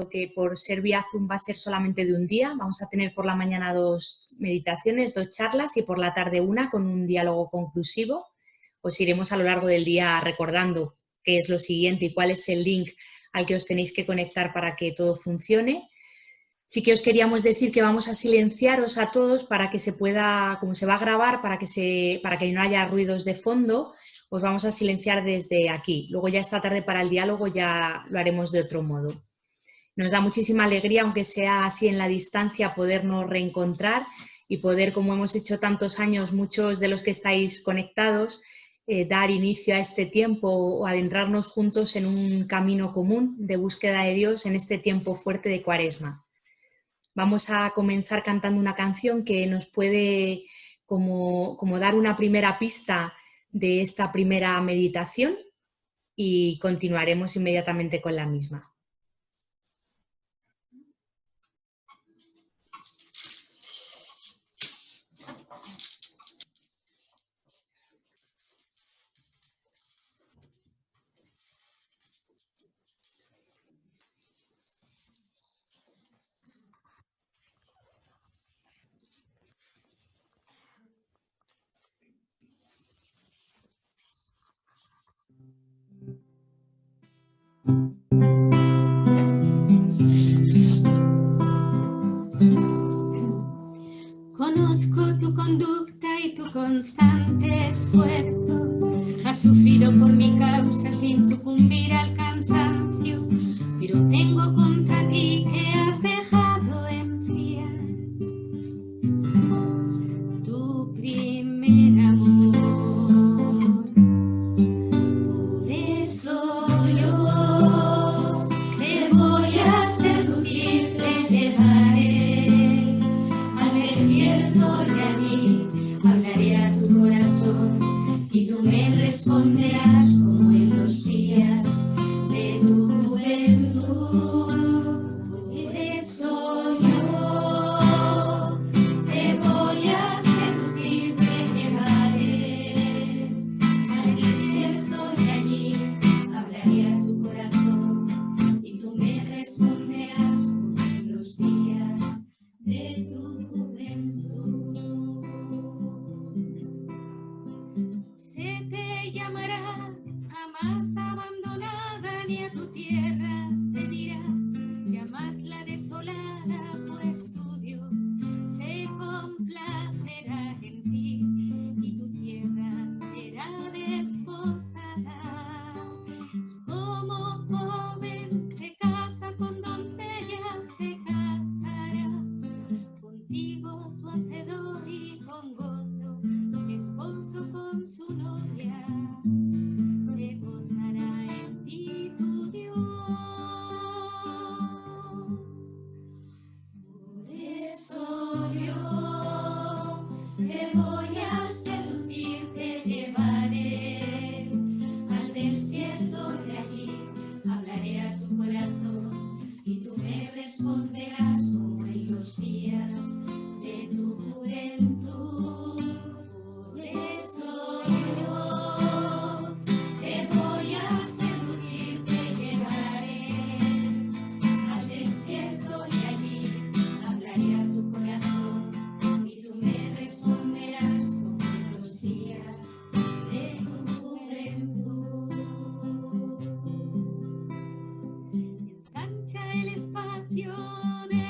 que por ser vía Zoom va a ser solamente de un día. Vamos a tener por la mañana 2 meditaciones, 2 charlas y por la tarde una con un diálogo conclusivo. Os iremos a lo largo del día recordando qué es lo siguiente y cuál es el link al que os tenéis que conectar para que todo funcione. Sí que os queríamos decir que vamos a silenciaros a todos para que se pueda, como se va a grabar, para que no haya ruidos de fondo, os vamos a silenciar desde aquí. Luego ya esta tarde para el diálogo ya lo haremos de otro modo. Nos da muchísima alegría, aunque sea así en la distancia, podernos reencontrar y poder, como hemos hecho tantos años, muchos de los que estáis conectados, dar inicio a este tiempo o adentrarnos juntos en un camino común de búsqueda de Dios en este tiempo fuerte de Cuaresma. Vamos a comenzar cantando una canción que nos puede como dar una primera pista de esta primera meditación y continuaremos inmediatamente con la misma. Conozco tu conducta y tu constante esfuerzo. Has sufrido por mi causa sin sucumbir al cansancio, pero tengo contra ti que has dejado enfriar tu primer amor. Por eso yo te voy a seducir, te llevaré al desierto y allí hablaré a tu corazón y tú me responderás como en los días de tu juventud. Por eso yo te voy a seducir, te llevaré al desierto y allí hablaré a tu corazón y tú me responderás como en los días de tu juventud. Se te llamará jamás abandonada, ni a tu tierra se dirá jamás la desolada, pues tu Dios se complacerá en ti y tu tierra será desposada. Como joven se casa con doncella, se casará contigo tu hacedor y con gozo, esposo con su novia, se gozará en ti tu Dios. Por eso yo te voy a seducir, te llevaré al desierto y allí hablaré a tu corazón y tú me responderás como en los días de tu juventud. Por eso yo te voy a seducir, te llevaré al desierto y allí hablaré a tu corazón y tú me responderás como en los días de tu juventud. Ensancha el espacio de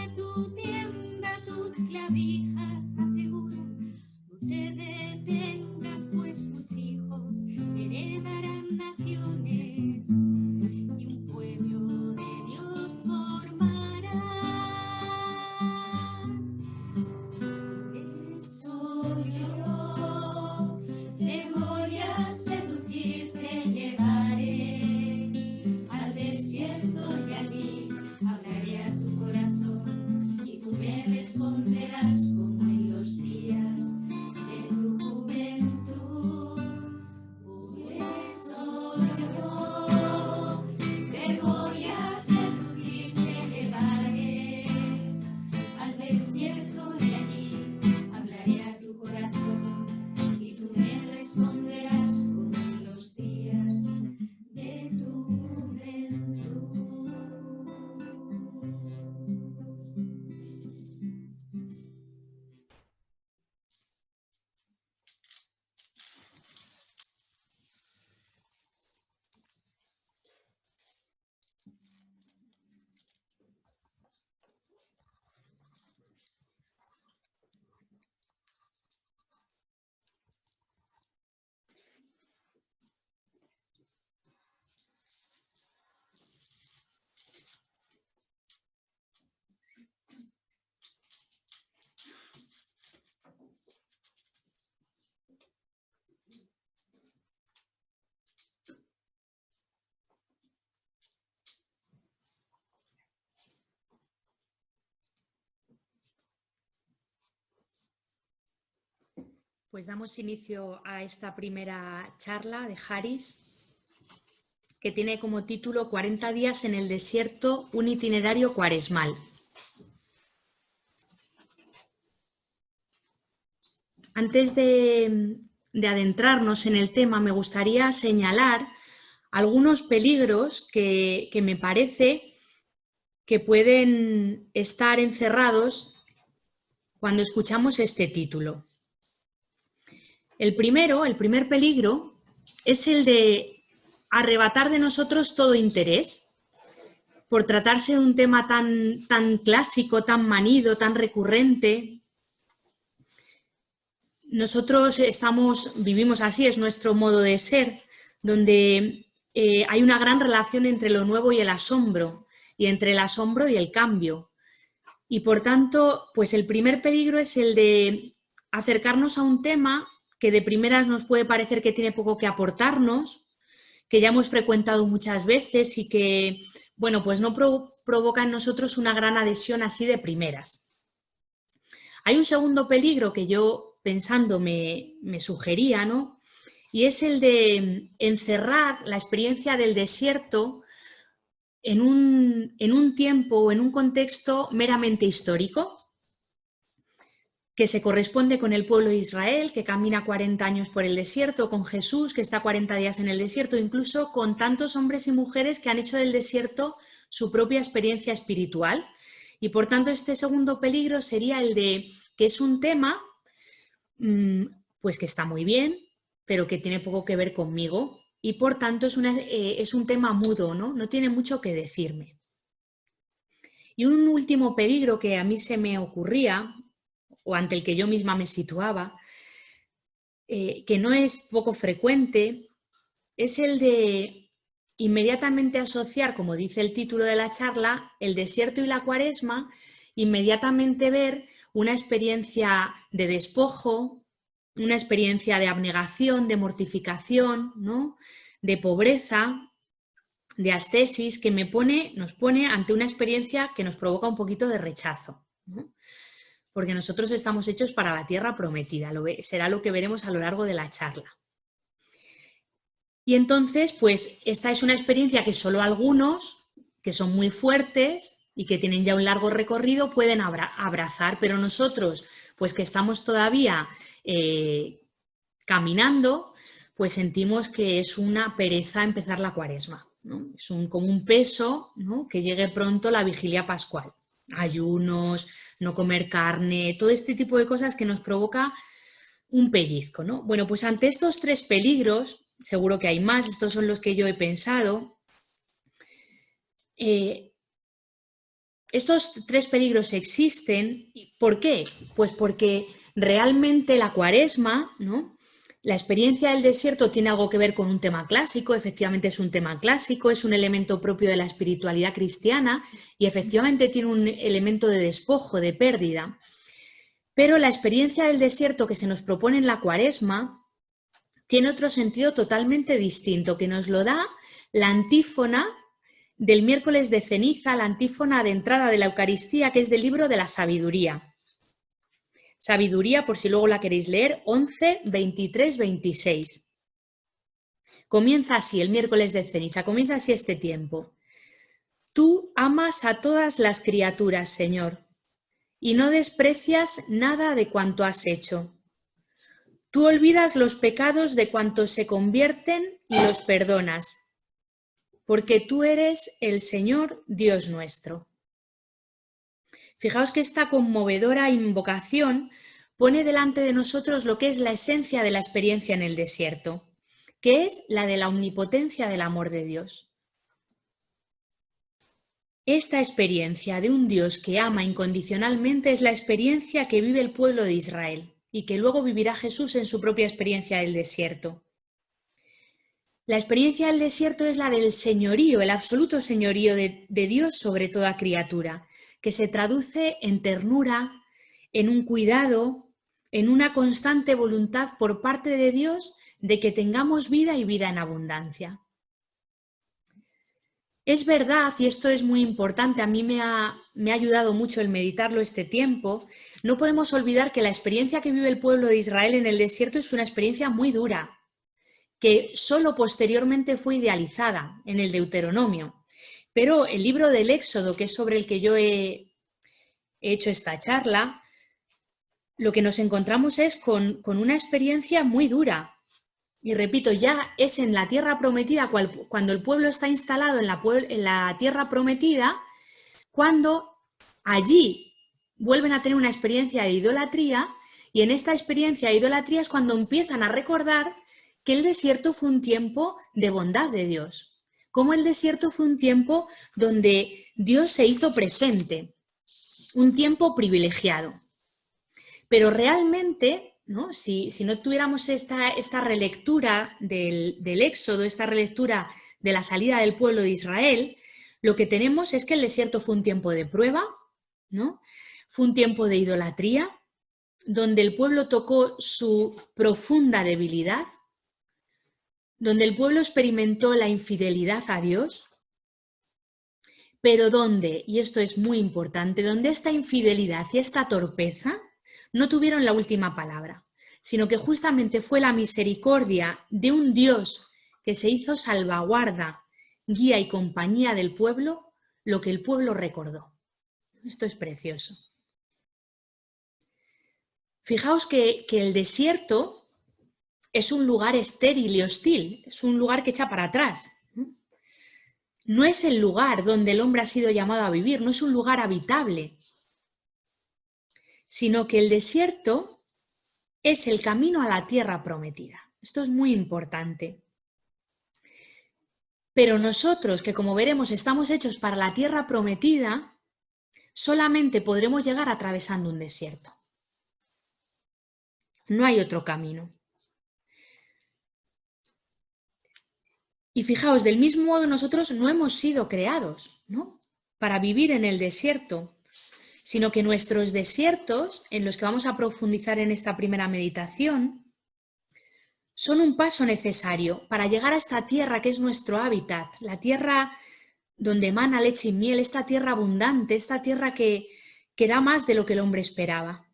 Pues damos inicio a esta primera charla de Haris, que tiene como título 40 días en el desierto, un itinerario cuaresmal. Antes de adentrarnos en el tema, me gustaría señalar algunos peligros que me parece que pueden estar encerrados cuando escuchamos este título. El primer peligro es el de arrebatar de nosotros todo interés por tratarse de un tema tan clásico, tan manido, tan recurrente. Nosotros vivimos así, es nuestro modo de ser, donde hay una gran relación entre lo nuevo y el asombro, y entre el asombro y el cambio. Y por tanto, pues el primer peligro es el de acercarnos a un tema que de primeras nos puede parecer que tiene poco que aportarnos, que ya hemos frecuentado muchas veces y que, bueno, pues no provoca en nosotros una gran adhesión así de primeras. Hay un segundo peligro que yo, pensando, me sugería, ¿no? Y es el de encerrar la experiencia del desierto en un tiempo o en un contexto meramente histórico, que se corresponde con el pueblo de Israel, que camina 40 años por el desierto, con Jesús, que está 40 días en el desierto, incluso con tantos hombres y mujeres que han hecho del desierto su propia experiencia espiritual. Y por tanto, este segundo peligro sería el de que es un tema pues que está muy bien, pero que tiene poco que ver conmigo, y por tanto es un tema mudo, ¿no? No tiene mucho que decirme. Y un último peligro que a mí se me ocurría, o ante el que yo misma me situaba, que no es poco frecuente, es el de inmediatamente asociar, como dice el título de la charla, el desierto y la cuaresma, inmediatamente ver una experiencia de despojo, una experiencia de abnegación, de mortificación, ¿no? De pobreza, de ascesis, que nos pone ante una experiencia que nos provoca un poquito de rechazo, ¿no? Porque nosotros estamos hechos para la tierra prometida, será lo que veremos a lo largo de la charla. Y entonces, pues esta es una experiencia que solo algunos, que son muy fuertes y que tienen ya un largo recorrido, pueden abrazar, pero nosotros, pues que estamos todavía caminando, pues sentimos que es una pereza empezar la cuaresma, ¿no? Es como un peso, ¿no? Que llegue pronto la vigilia pascual. Ayunos, no comer carne, todo este tipo de cosas que nos provoca un pellizco, ¿no? Bueno, pues ante estos tres peligros, seguro que hay más, estos son los que yo he pensado, estos tres peligros existen. ¿Por qué? Pues porque realmente la cuaresma, ¿no? La experiencia del desierto tiene algo que ver con un tema clásico, efectivamente es un tema clásico, es un elemento propio de la espiritualidad cristiana y efectivamente tiene un elemento de despojo, de pérdida. Pero la experiencia del desierto que se nos propone en la cuaresma tiene otro sentido totalmente distinto, que nos lo da la antífona del miércoles de ceniza, la antífona de entrada de la Eucaristía, que es del libro de la sabiduría. Sabiduría, por si luego la queréis leer, 11, 23, 26. Comienza así el miércoles de ceniza, comienza así este tiempo. Tú amas a todas las criaturas, Señor, y no desprecias nada de cuanto has hecho. Tú olvidas los pecados de cuantos se convierten y los perdonas, porque tú eres el Señor Dios nuestro. Fijaos que esta conmovedora invocación pone delante de nosotros lo que es la esencia de la experiencia en el desierto, que es la de la omnipotencia del amor de Dios. Esta experiencia de un Dios que ama incondicionalmente es la experiencia que vive el pueblo de Israel y que luego vivirá Jesús en su propia experiencia del desierto. La experiencia del desierto es la del señorío, el absoluto señorío de Dios sobre toda criatura, que se traduce en ternura, en un cuidado, en una constante voluntad por parte de Dios de que tengamos vida y vida en abundancia. Es verdad, y esto es muy importante, a mí me ha ayudado mucho el meditarlo este tiempo, no podemos olvidar que la experiencia que vive el pueblo de Israel en el desierto es una experiencia muy dura, que solo posteriormente fue idealizada en el Deuteronomio. Pero el libro del Éxodo, que es sobre el que yo he hecho esta charla, lo que nos encontramos es con una experiencia muy dura. Y repito, ya es en la tierra prometida, cuando el pueblo está instalado en la tierra prometida, cuando allí vuelven a tener una experiencia de idolatría, y en esta experiencia de idolatría es cuando empiezan a recordar que el desierto fue un tiempo de bondad de Dios, como el desierto fue un tiempo donde Dios se hizo presente, un tiempo privilegiado. Pero realmente, ¿no? Si no tuviéramos esta relectura del Éxodo, esta relectura de la salida del pueblo de Israel, lo que tenemos es que el desierto fue un tiempo de prueba, ¿no? Fue un tiempo de idolatría, donde el pueblo tocó su profunda debilidad, donde el pueblo experimentó la infidelidad a Dios, pero donde, y esto es muy importante, donde esta infidelidad y esta torpeza no tuvieron la última palabra, sino que justamente fue la misericordia de un Dios que se hizo salvaguarda, guía y compañía del pueblo, lo que el pueblo recordó. Esto es precioso. Fijaos que el desierto es un lugar estéril y hostil, es un lugar que echa para atrás. No es el lugar donde el hombre ha sido llamado a vivir, no es un lugar habitable, sino que el desierto es el camino a la tierra prometida. Esto es muy importante. Pero nosotros, que como veremos estamos hechos para la tierra prometida, solamente podremos llegar atravesando un desierto. No hay otro camino. Y fijaos, del mismo modo nosotros no hemos sido creados, ¿no?, para vivir en el desierto, sino que nuestros desiertos, en los que vamos a profundizar en esta primera meditación, son un paso necesario para llegar a esta tierra que es nuestro hábitat, la tierra donde emana leche y miel, esta tierra abundante, esta tierra que da más de lo que el hombre esperaba.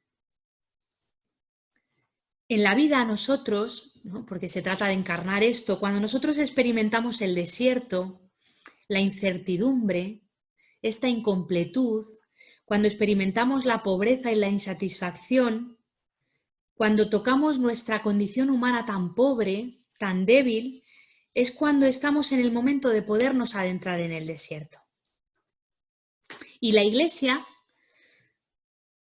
En la vida nosotros, ¿no?, porque se trata de encarnar esto, cuando nosotros experimentamos el desierto, la incertidumbre, esta incompletud, cuando experimentamos la pobreza y la insatisfacción, cuando tocamos nuestra condición humana tan pobre, tan débil, es cuando estamos en el momento de podernos adentrar en el desierto. Y la Iglesia,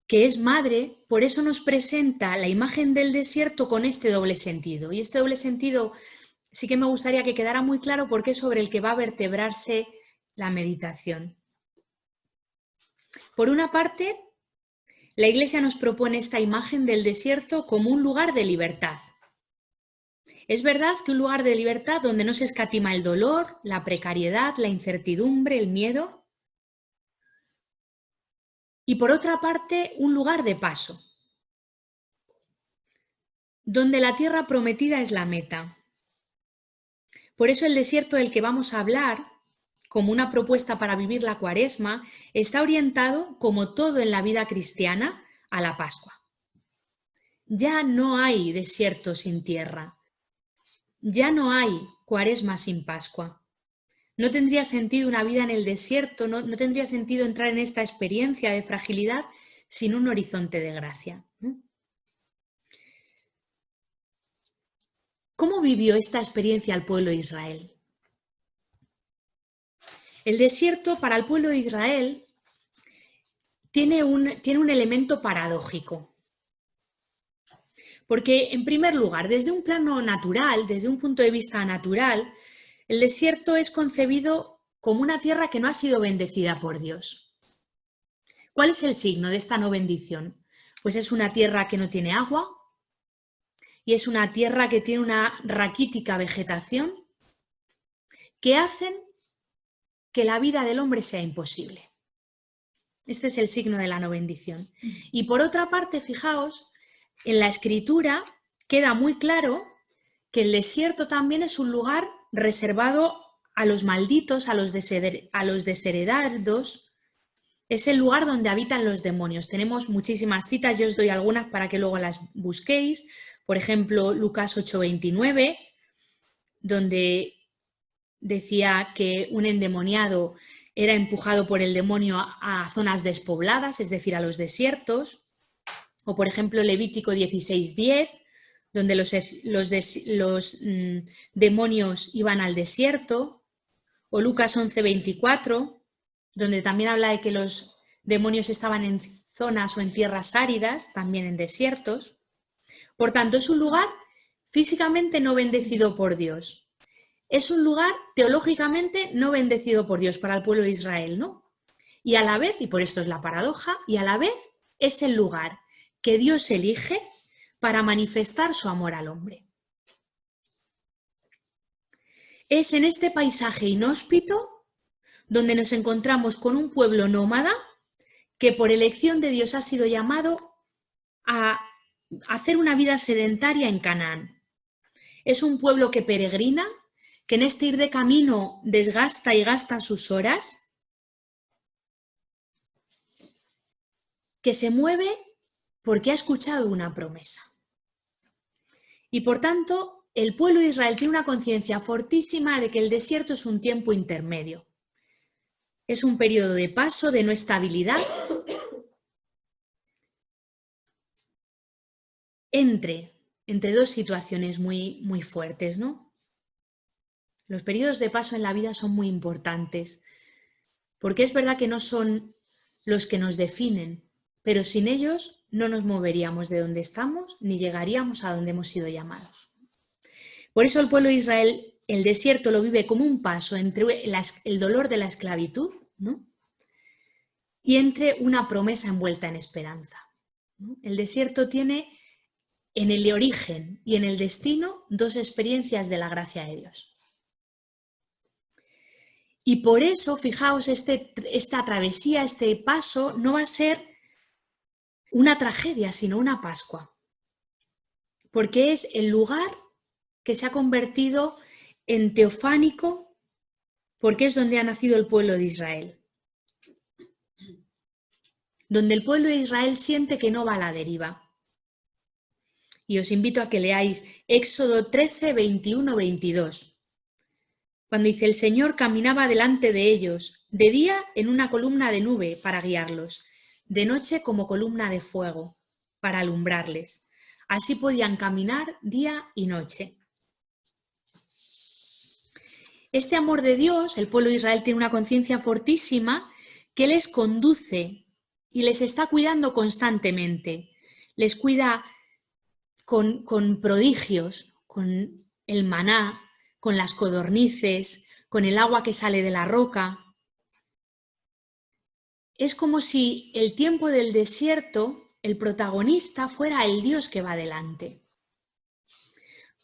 que es madre, por eso nos presenta la imagen del desierto con este doble sentido. Y este doble sentido sí que me gustaría que quedara muy claro porque es sobre el que va a vertebrarse la meditación. Por una parte, la Iglesia nos propone esta imagen del desierto como un lugar de libertad. Es verdad que un lugar de libertad donde no se escatima el dolor, la precariedad, la incertidumbre, el miedo. Y por otra parte, un lugar de paso, donde la tierra prometida es la meta. Por eso el desierto del que vamos a hablar, como una propuesta para vivir la Cuaresma, está orientado, como todo en la vida cristiana, a la Pascua. Ya no hay desierto sin tierra. Ya no hay Cuaresma sin Pascua. No tendría sentido una vida en el desierto, no tendría sentido entrar en esta experiencia de fragilidad sin un horizonte de gracia. ¿Cómo vivió esta experiencia el pueblo de Israel? El desierto para el pueblo de Israel tiene un elemento paradójico. Porque, en primer lugar, desde un plano natural, desde un punto de vista natural, el desierto es concebido como una tierra que no ha sido bendecida por Dios. ¿Cuál es el signo de esta no bendición? Pues es una tierra que no tiene agua y es una tierra que tiene una raquítica vegetación que hacen que la vida del hombre sea imposible. Este es el signo de la no bendición. Y por otra parte, fijaos, en la Escritura queda muy claro que el desierto también es un lugar reservado a los malditos, a los desheredados, es el lugar donde habitan los demonios. Tenemos muchísimas citas, yo os doy algunas para que luego las busquéis. Por ejemplo, Lucas 8:29, donde decía que un endemoniado era empujado por el demonio a zonas despobladas, es decir, a los desiertos. O, por ejemplo, Levítico 16:10, donde los demonios iban al desierto. O Lucas 11:24, donde también habla de que los demonios estaban en zonas o en tierras áridas, también en desiertos. Por tanto, es un lugar físicamente no bendecido por Dios. Es un lugar teológicamente no bendecido por Dios para el pueblo de Israel, ¿no? Y a la vez, y por esto es la paradoja, y a la vez es el lugar que Dios elige para manifestar su amor al hombre. Es en este paisaje inhóspito donde nos encontramos con un pueblo nómada que por elección de Dios ha sido llamado a hacer una vida sedentaria en Canaán. Es un pueblo que peregrina, que en este ir de camino desgasta y gasta sus horas, que se mueve porque ha escuchado una promesa. Y por tanto, el pueblo de Israel tiene una conciencia fortísima de que el desierto es un tiempo intermedio. Es un periodo de paso, de no estabilidad, entre dos situaciones muy fuertes, ¿no? Los periodos de paso en la vida son muy importantes, porque es verdad que no son los que nos definen, pero sin ellos no nos moveríamos de donde estamos ni llegaríamos a donde hemos sido llamados. Por eso el pueblo de Israel, el desierto lo vive como un paso entre el dolor de la esclavitud, ¿no?, y entre una promesa envuelta en esperanza, ¿no? El desierto tiene en el origen y en el destino dos experiencias de la gracia de Dios. Y por eso, fijaos, esta travesía, este paso, no va a ser una tragedia, sino una Pascua. Porque es el lugar que se ha convertido en teofánico, porque es donde ha nacido el pueblo de Israel. Donde el pueblo de Israel siente que no va a la deriva. Y os invito a que leáis Éxodo 13, 21, 22. Cuando dice: el Señor caminaba delante de ellos, de día en una columna de nube para guiarlos, de noche como columna de fuego para alumbrarles. Así podían caminar día y noche. Este amor de Dios, el pueblo de Israel tiene una conciencia fortísima que les conduce y les está cuidando constantemente. Les cuida con prodigios, con el maná, con las codornices, con el agua que sale de la roca. Es como si el tiempo del desierto, el protagonista, fuera el Dios que va delante.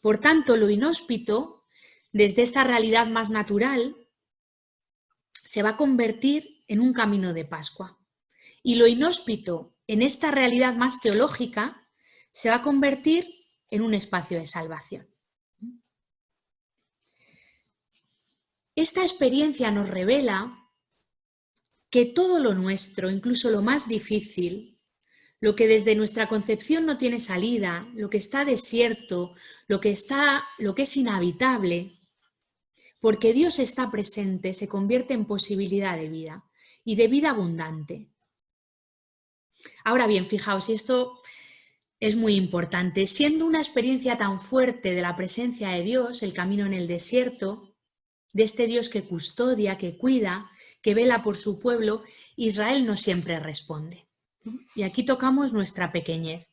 Por tanto, lo inhóspito, desde esta realidad más natural, se va a convertir en un camino de Pascua. Y lo inhóspito, en esta realidad más teológica, se va a convertir en un espacio de salvación. Esta experiencia nos revela que todo lo nuestro, incluso lo más difícil, lo que desde nuestra concepción no tiene salida, lo que está desierto, lo que es inhabitable, porque Dios está presente, se convierte en posibilidad de vida y de vida abundante. Ahora bien, fijaos, y esto es muy importante, siendo una experiencia tan fuerte de la presencia de Dios, el camino en el desierto, de este Dios que custodia, que cuida, que vela por su pueblo, Israel no siempre responde. Y aquí tocamos nuestra pequeñez.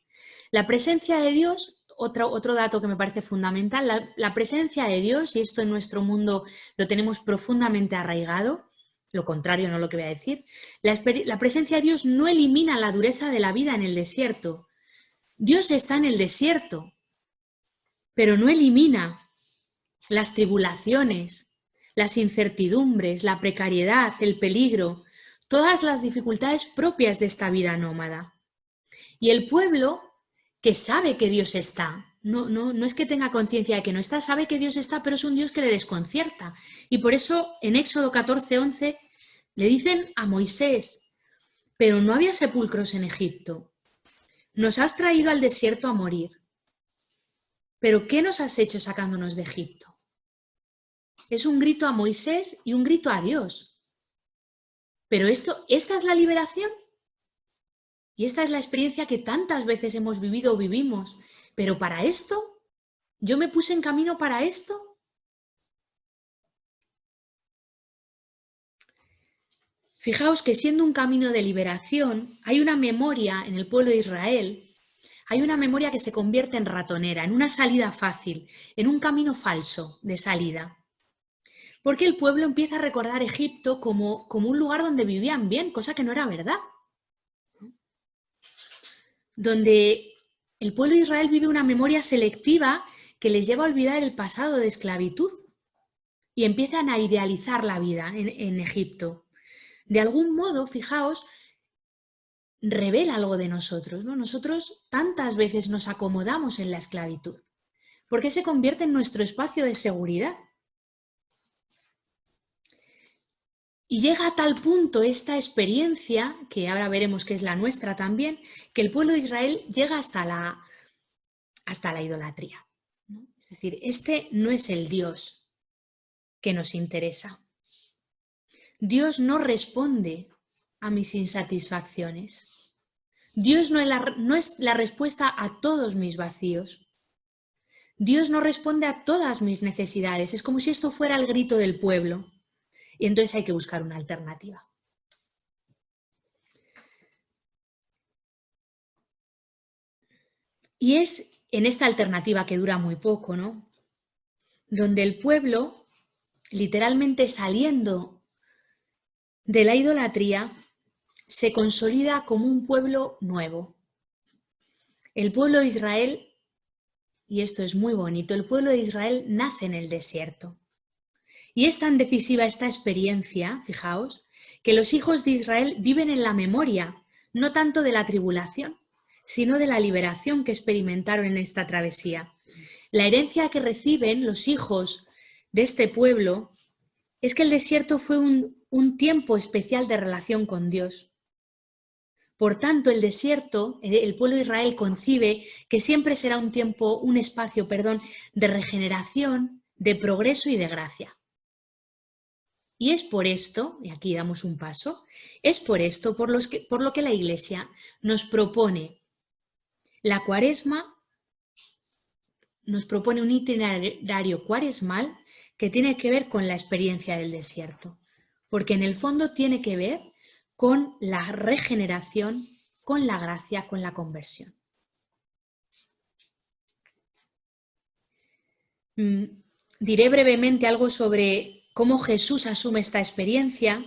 La presencia de Dios, otro dato que me parece fundamental, la presencia de Dios, y esto en nuestro mundo lo tenemos profundamente arraigado, lo contrario no lo que voy a decir, la presencia de Dios no elimina la dureza de la vida en el desierto. Dios está en el desierto, pero no elimina las tribulaciones, las incertidumbres, la precariedad, el peligro, todas las dificultades propias de esta vida nómada. Y el pueblo, que sabe que Dios está, no es que tenga conciencia de que no está, sabe que Dios está, pero es un Dios que le desconcierta. Y por eso en Éxodo 14:11 le dicen a Moisés, pero no había sepulcros en Egipto. Nos has traído al desierto a morir. ¿Pero qué nos has hecho sacándonos de Egipto? Es un grito a Moisés y un grito a Dios. Pero esta es la liberación. Y esta es la experiencia que tantas veces hemos vivido o vivimos. Pero para esto, ¿yo me puse en camino para esto? Fijaos que siendo un camino de liberación, hay una memoria en el pueblo de Israel, hay una memoria que se convierte en ratonera, en una salida fácil, en un camino falso de salida. Porque el pueblo empieza a recordar Egipto como un lugar donde vivían bien, cosa que no era verdad. Donde el pueblo de Israel vive una memoria selectiva que les lleva a olvidar el pasado de esclavitud y empiezan a idealizar la vida en Egipto. De algún modo, fijaos, revela algo de nosotros, ¿no? Nosotros tantas veces nos acomodamos en la esclavitud, porque se convierte en nuestro espacio de seguridad. Y llega a tal punto esta experiencia, que ahora veremos que es la nuestra también, que el pueblo de Israel llega hasta la idolatría, ¿no? Es decir, este no es el Dios que nos interesa. Dios no responde a mis insatisfacciones. Dios no es la respuesta a todos mis vacíos. Dios no responde a todas mis necesidades. Es como si esto fuera el grito del pueblo. Y entonces hay que buscar una alternativa. Y es en esta alternativa que dura muy poco, ¿no? Donde el pueblo, literalmente saliendo de la idolatría, se consolida como un pueblo nuevo. El pueblo de Israel, y esto es muy bonito, el pueblo de Israel nace en el desierto. Y es tan decisiva esta experiencia, fijaos, que los hijos de Israel viven en la memoria, no tanto de la tribulación, sino de la liberación que experimentaron en esta travesía. La herencia que reciben los hijos de este pueblo es que el desierto fue un tiempo especial de relación con Dios. Por tanto, el desierto, el pueblo de Israel concibe que siempre será un espacio de regeneración, de progreso y de gracia. Y es por esto, y aquí damos un paso, es por esto por lo que la Iglesia nos propone la Cuaresma, nos propone un itinerario cuaresmal que tiene que ver con la experiencia del desierto, porque en el fondo tiene que ver con la regeneración, con la gracia, con la conversión. Diré brevemente algo sobre cómo Jesús asume esta experiencia,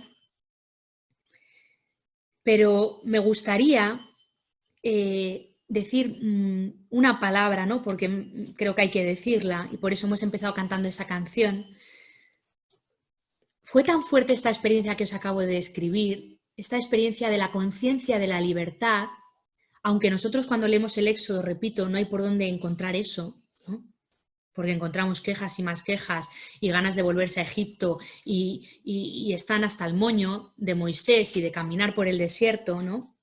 pero me gustaría decir una palabra, ¿no? Porque creo que hay que decirla y por eso hemos empezado cantando esa canción. Fue tan fuerte esta experiencia que os acabo de describir, esta experiencia de la conciencia de la libertad, aunque nosotros cuando leemos el Éxodo, repito, no hay por dónde encontrar eso, ¿no? Porque encontramos quejas y más quejas y ganas de volverse a Egipto y están hasta el moño de Moisés y de caminar por el desierto, ¿no?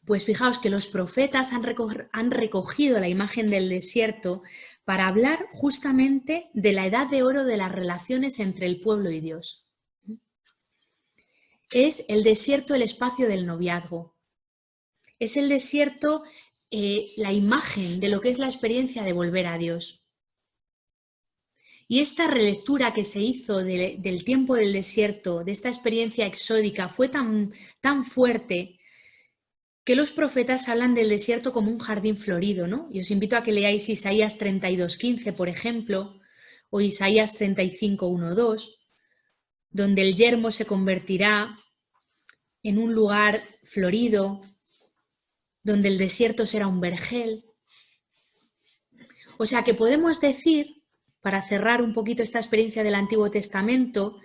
Pues fijaos que los profetas han recogido la imagen del desierto para hablar justamente de la edad de oro de las relaciones entre el pueblo y Dios. Es el desierto el espacio del noviazgo. Es el desierto la imagen de lo que es la experiencia de volver a Dios. Y esta relectura que se hizo del tiempo del desierto, de esta experiencia exódica, fue tan fuerte que los profetas hablan del desierto como un jardín florido, ¿no? Y os invito a que leáis Isaías 32:15, por ejemplo, o Isaías 35:1-2, donde el yermo se convertirá en un lugar florido, donde el desierto será un vergel. O sea que podemos decir, para cerrar un poquito esta experiencia del Antiguo Testamento,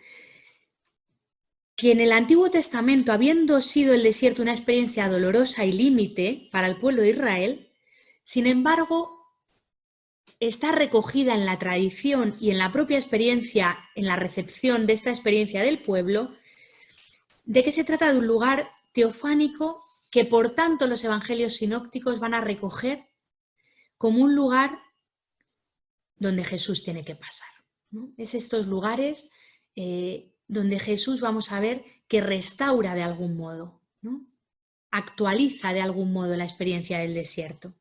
que en el Antiguo Testamento, habiendo sido el desierto una experiencia dolorosa y límite para el pueblo de Israel, sin embargo, está recogida en la tradición y en la propia experiencia, en la recepción de esta experiencia del pueblo, de que se trata de un lugar teofánico que por tanto los evangelios sinópticos van a recoger como un lugar donde Jesús tiene que pasar, ¿no? Es estos lugares donde Jesús vamos a ver que restaura de algún modo, ¿no? Actualiza de algún modo la experiencia del desierto.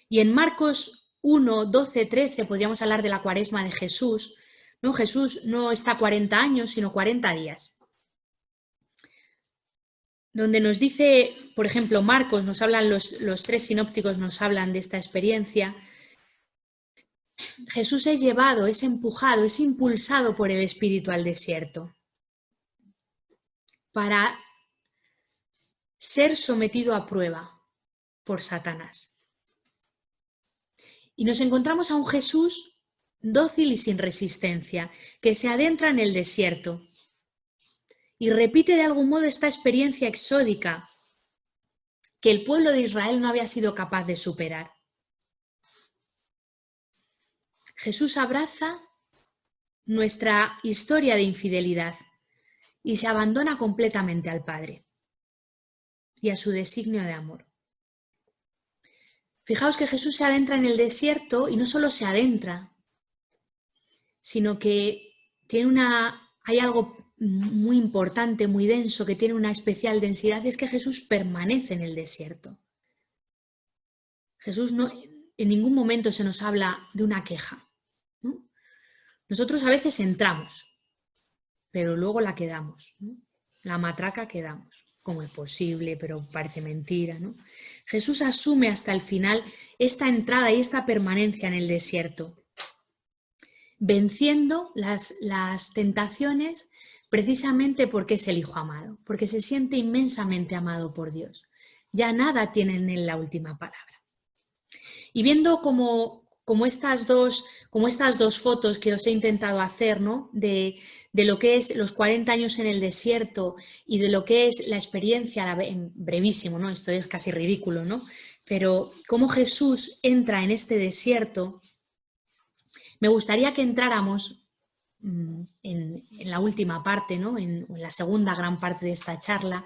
Y en Marcos 1, 12, 13 podríamos hablar de la cuaresma de Jesús, ¿no? Jesús no está 40 años, sino 40 días. Donde nos dice, por ejemplo, Marcos, nos hablan los tres sinópticos, nos hablan de esta experiencia. Jesús es llevado, es empujado, es impulsado por el Espíritu al desierto para ser sometido a prueba por Satanás. Y nos encontramos a un Jesús dócil y sin resistencia, que se adentra en el desierto y repite de algún modo esta experiencia exódica que el pueblo de Israel no había sido capaz de superar. Jesús abraza nuestra historia de infidelidad y se abandona completamente al Padre y a su designio de amor. Fijaos que Jesús se adentra en el desierto y no solo se adentra, sino que hay algo muy importante, muy denso, que tiene una especial densidad, y es que Jesús permanece en el desierto. Jesús no, en ningún momento se nos habla de una queja, ¿no? Nosotros a veces entramos, pero luego la quedamos, ¿no? La matraca quedamos. ¿Cómo es posible? Pero parece mentira, ¿no? Jesús asume hasta el final esta entrada y esta permanencia en el desierto, venciendo las tentaciones precisamente porque es el Hijo amado, porque se siente inmensamente amado por Dios. Ya nada tiene en él la última palabra. Y viendo como estas dos fotos que os he intentado hacer, ¿no? de lo que es los 40 años en el desierto y de lo que es la experiencia, brevísimo, ¿no? Esto es casi ridículo, ¿no? Pero cómo Jesús entra en este desierto, me gustaría que entráramos en la última parte, ¿no? en la segunda gran parte de esta charla,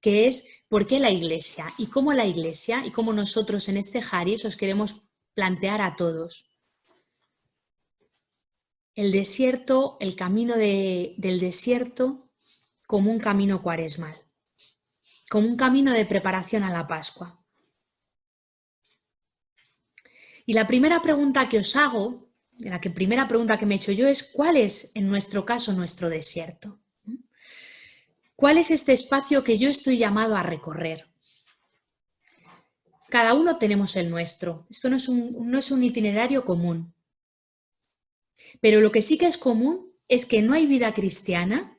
que es por qué la Iglesia y cómo la Iglesia y cómo nosotros en este Jaris os queremos plantear a todos el desierto, el camino del desierto como un camino cuaresmal, como un camino de preparación a la Pascua. Y la primera pregunta que os hago, primera pregunta que me he hecho yo es: ¿cuál es en nuestro caso nuestro desierto? ¿Cuál es este espacio que yo estoy llamado a recorrer? Cada uno tenemos el nuestro. Esto no es un itinerario común. Pero lo que sí que es común es que no hay vida cristiana,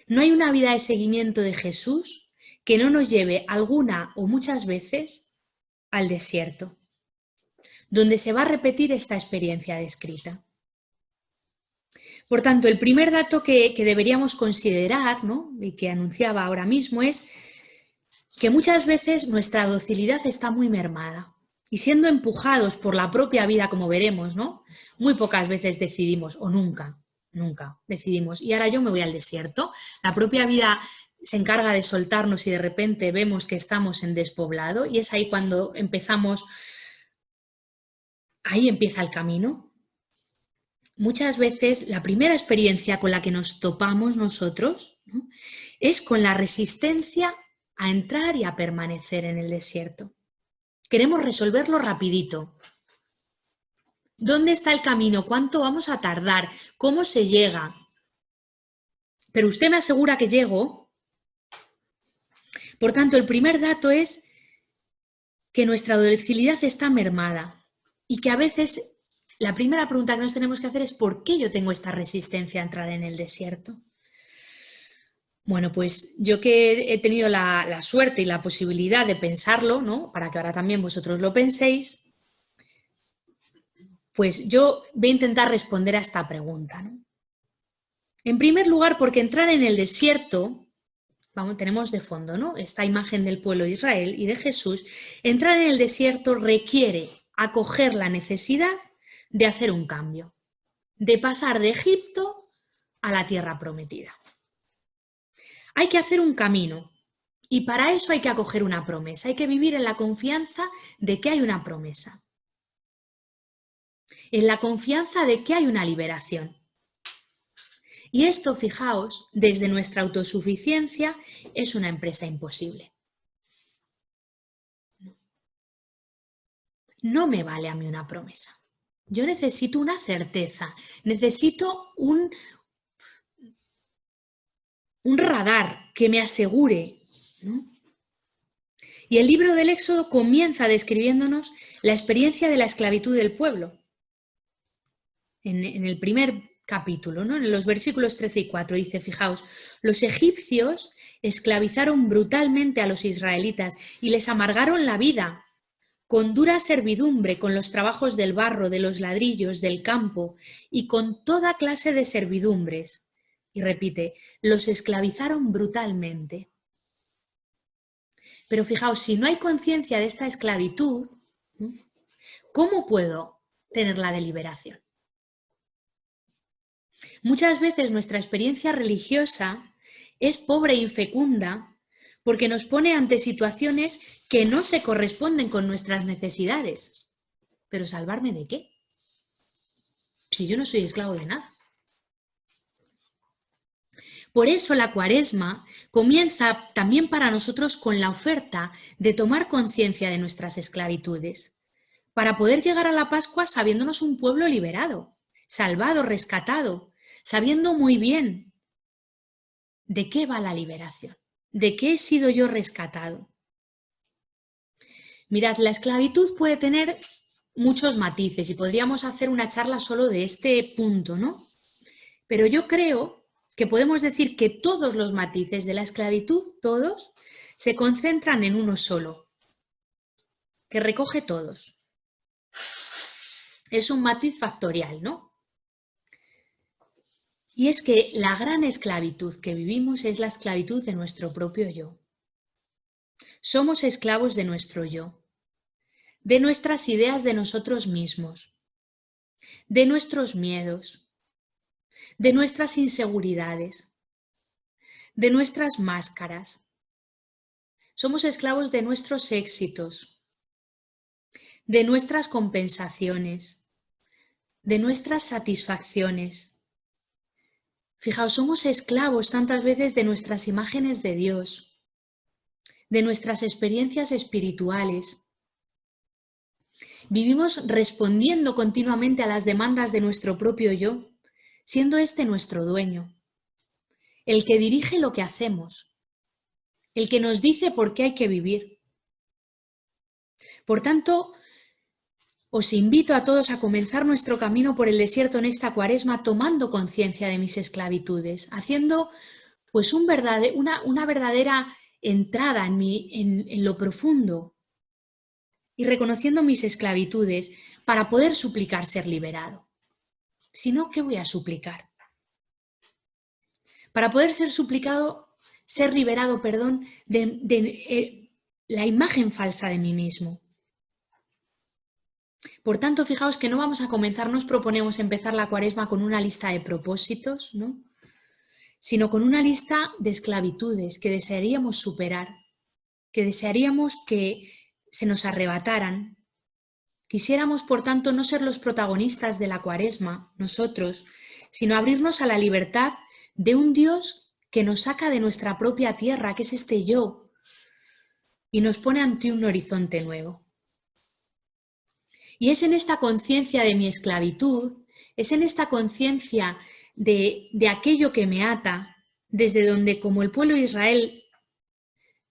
no hay una vida de seguimiento de Jesús que no nos lleve alguna o muchas veces al desierto, donde se va a repetir esta experiencia descrita. Por tanto, el primer dato que deberíamos considerar, ¿no? Y que anunciaba ahora mismo, es que muchas veces nuestra docilidad está muy mermada y siendo empujados por la propia vida, como veremos, ¿no? Muy pocas veces decidimos, o nunca decidimos, y ahora yo me voy al desierto. La propia vida se encarga de soltarnos y de repente vemos que estamos en despoblado y es ahí cuando ahí empieza el camino. Muchas veces la primera experiencia con la que nos topamos nosotros, ¿no? es con la resistencia a entrar y a permanecer en el desierto. Queremos resolverlo rapidito. ¿Dónde está el camino? ¿Cuánto vamos a tardar? ¿Cómo se llega? Pero usted me asegura que llego. Por tanto, el primer dato es que nuestra docilidad está mermada y que a veces la primera pregunta que nos tenemos que hacer es: ¿por qué yo tengo esta resistencia a entrar en el desierto? Bueno, pues yo que he tenido la suerte y la posibilidad de pensarlo, ¿no? Para que ahora también vosotros lo penséis, pues yo voy a intentar responder a esta pregunta, ¿no? En primer lugar, porque entrar en el desierto, tenemos de fondo, ¿no? Esta imagen del pueblo de Israel y de Jesús. Entrar en el desierto requiere acoger la necesidad de hacer un cambio, de pasar de Egipto a la tierra prometida. Hay que hacer un camino y para eso hay que acoger una promesa, hay que vivir en la confianza de que hay una promesa, en la confianza de que hay una liberación. Y esto, fijaos, desde nuestra autosuficiencia es una empresa imposible. No me vale a mí una promesa. Yo necesito una certeza, necesito un radar que me asegure, ¿no? Y el libro del Éxodo comienza describiéndonos la experiencia de la esclavitud del pueblo. En el primer capítulo, ¿no? En los versículos 13 y 4 dice, fijaos, los egipcios esclavizaron brutalmente a los israelitas y les amargaron la vida con dura servidumbre, con los trabajos del barro, de los ladrillos, del campo y con toda clase de servidumbres. Y repite, los esclavizaron brutalmente. Pero fijaos, si no hay conciencia de esta esclavitud, ¿cómo puedo tener la deliberación? Muchas veces nuestra experiencia religiosa es pobre e infecunda porque nos pone ante situaciones que no se corresponden con nuestras necesidades. ¿Pero salvarme de qué? Si yo no soy esclavo de nada. Por eso la Cuaresma comienza también para nosotros con la oferta de tomar conciencia de nuestras esclavitudes, para poder llegar a la Pascua sabiéndonos un pueblo liberado, salvado, rescatado, sabiendo muy bien de qué va la liberación, de qué he sido yo rescatado. Mirad, la esclavitud puede tener muchos matices y podríamos hacer una charla solo de este punto, ¿no? Pero yo creo que podemos decir que todos los matices de la esclavitud, todos, se concentran en uno solo, que recoge todos. Es un matiz factorial, ¿no? Y es que la gran esclavitud que vivimos es la esclavitud de nuestro propio yo. Somos esclavos de nuestro yo, de nuestras ideas de nosotros mismos, de nuestros miedos, de nuestras inseguridades, de nuestras máscaras. Somos esclavos de nuestros éxitos, de nuestras compensaciones, de nuestras satisfacciones. Fijaos, somos esclavos tantas veces de nuestras imágenes de Dios, de nuestras experiencias espirituales. Vivimos respondiendo continuamente a las demandas de nuestro propio yo, siendo este nuestro dueño, el que dirige lo que hacemos, el que nos dice por qué hay que vivir. Por tanto, os invito a todos a comenzar nuestro camino por el desierto en esta Cuaresma tomando conciencia de mis esclavitudes, haciendo pues una verdadera entrada en lo profundo y reconociendo mis esclavitudes para poder suplicar ser liberado. Si no, ¿qué voy a suplicar? Para poder ser liberado, de la imagen falsa de mí mismo. Por tanto, fijaos que no vamos a comenzar, nos proponemos empezar la Cuaresma con una lista de propósitos, ¿no? Sino con una lista de esclavitudes que desearíamos superar, que desearíamos que se nos arrebataran. Quisiéramos, por tanto, no ser los protagonistas de la Cuaresma, nosotros, sino abrirnos a la libertad de un Dios que nos saca de nuestra propia tierra, que es este yo, y nos pone ante un horizonte nuevo. Y es en esta conciencia de mi esclavitud, es en esta conciencia de aquello que me ata, desde donde, como el pueblo de Israel,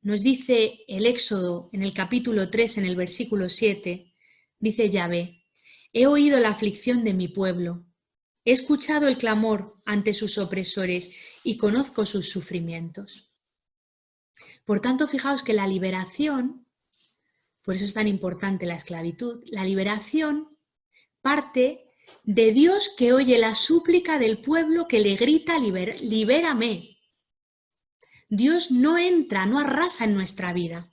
nos dice el Éxodo en el capítulo 3, en el versículo 7, dice Yahvé, he oído la aflicción de mi pueblo, he escuchado el clamor ante sus opresores y conozco sus sufrimientos. Por tanto, fijaos que la liberación, por eso es tan importante la esclavitud, la liberación parte de Dios que oye la súplica del pueblo que le grita, libérame. Dios no entra, no arrasa en nuestra vida.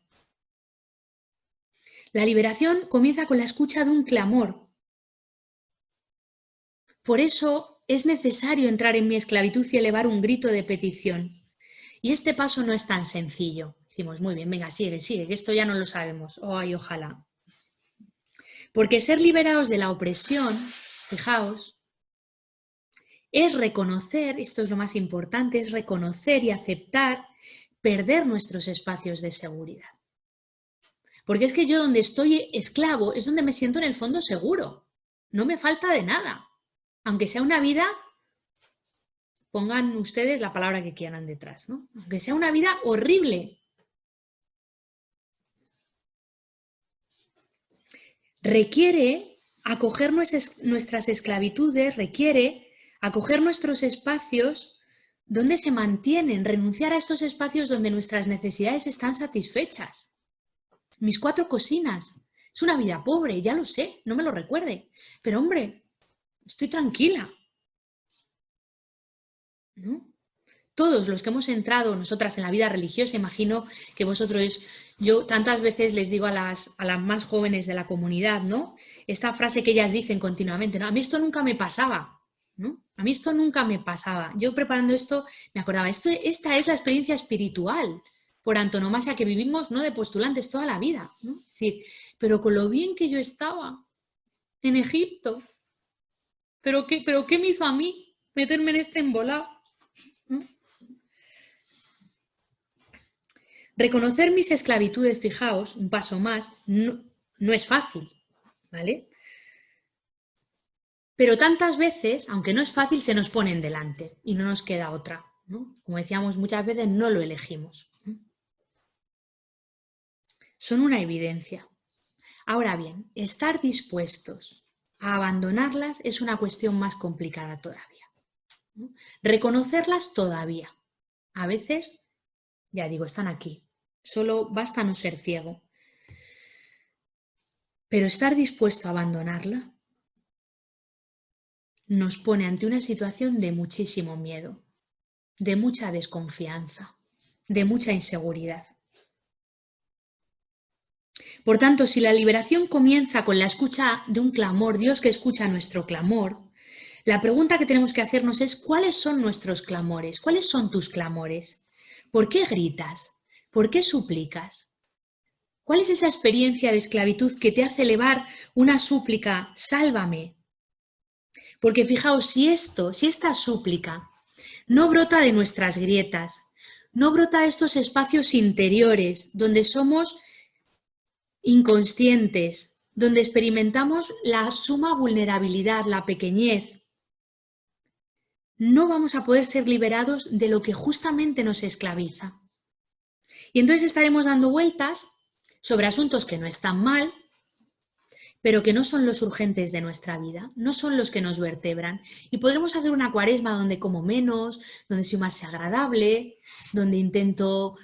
La liberación comienza con la escucha de un clamor. Por eso es necesario entrar en mi esclavitud y elevar un grito de petición. Y este paso no es tan sencillo. Decimos, muy bien, venga, sigue, que esto ya no lo sabemos. Ay, ojalá. Porque ser liberados de la opresión, fijaos, es reconocer, esto es lo más importante, es reconocer y aceptar perder nuestros espacios de seguridad. Porque es que yo donde estoy esclavo es donde me siento en el fondo seguro. No me falta de nada. Aunque sea una vida, pongan ustedes la palabra que quieran detrás, ¿no? Aunque sea una vida horrible. Requiere acoger nuestras esclavitudes, requiere acoger nuestros espacios donde se mantienen, renunciar a estos espacios donde nuestras necesidades están satisfechas. Mis 4 cocinas. Es una vida pobre, ya lo sé, no me lo recuerde. Pero hombre, estoy tranquila. ¿No? Todos los que hemos entrado nosotras en la vida religiosa, imagino que vosotros, yo tantas veces les digo a las más jóvenes de la comunidad, ¿no? Esta frase que ellas dicen continuamente, ¿no? A mí esto nunca me pasaba, ¿no? A mí esto nunca me pasaba. Yo preparando esto me acordaba, esta es la experiencia espiritual por antonomasia que vivimos, no de postulantes, toda la vida, ¿no? Es decir, pero con lo bien que yo estaba en Egipto, ¿pero qué me hizo a mí meterme en este embolado? ¿No? Reconocer mis esclavitudes, fijaos, un paso más, no es fácil, ¿vale? Pero tantas veces, aunque no es fácil, se nos ponen delante y no nos queda otra, ¿no? Como decíamos muchas veces, no lo elegimos. Son una evidencia. Ahora bien, estar dispuestos a abandonarlas es una cuestión más complicada todavía, ¿no? Reconocerlas todavía. A veces, ya digo, están aquí. Solo basta no ser ciego. Pero estar dispuesto a abandonarla nos pone ante una situación de muchísimo miedo, de mucha desconfianza, de mucha inseguridad. Por tanto, si la liberación comienza con la escucha de un clamor, Dios que escucha nuestro clamor, la pregunta que tenemos que hacernos es ¿cuáles son nuestros clamores? ¿Cuáles son tus clamores? ¿Por qué gritas? ¿Por qué suplicas? ¿Cuál es esa experiencia de esclavitud que te hace elevar una súplica, sálvame? Porque fijaos, si esta súplica no brota de nuestras grietas, no brota de estos espacios interiores donde somos inconscientes, donde experimentamos la suma vulnerabilidad, la pequeñez, no vamos a poder ser liberados de lo que justamente nos esclaviza. Y entonces estaremos dando vueltas sobre asuntos que no están mal, pero que no son los urgentes de nuestra vida, no son los que nos vertebran. Y podremos hacer una cuaresma donde como menos, donde soy más agradable, donde intento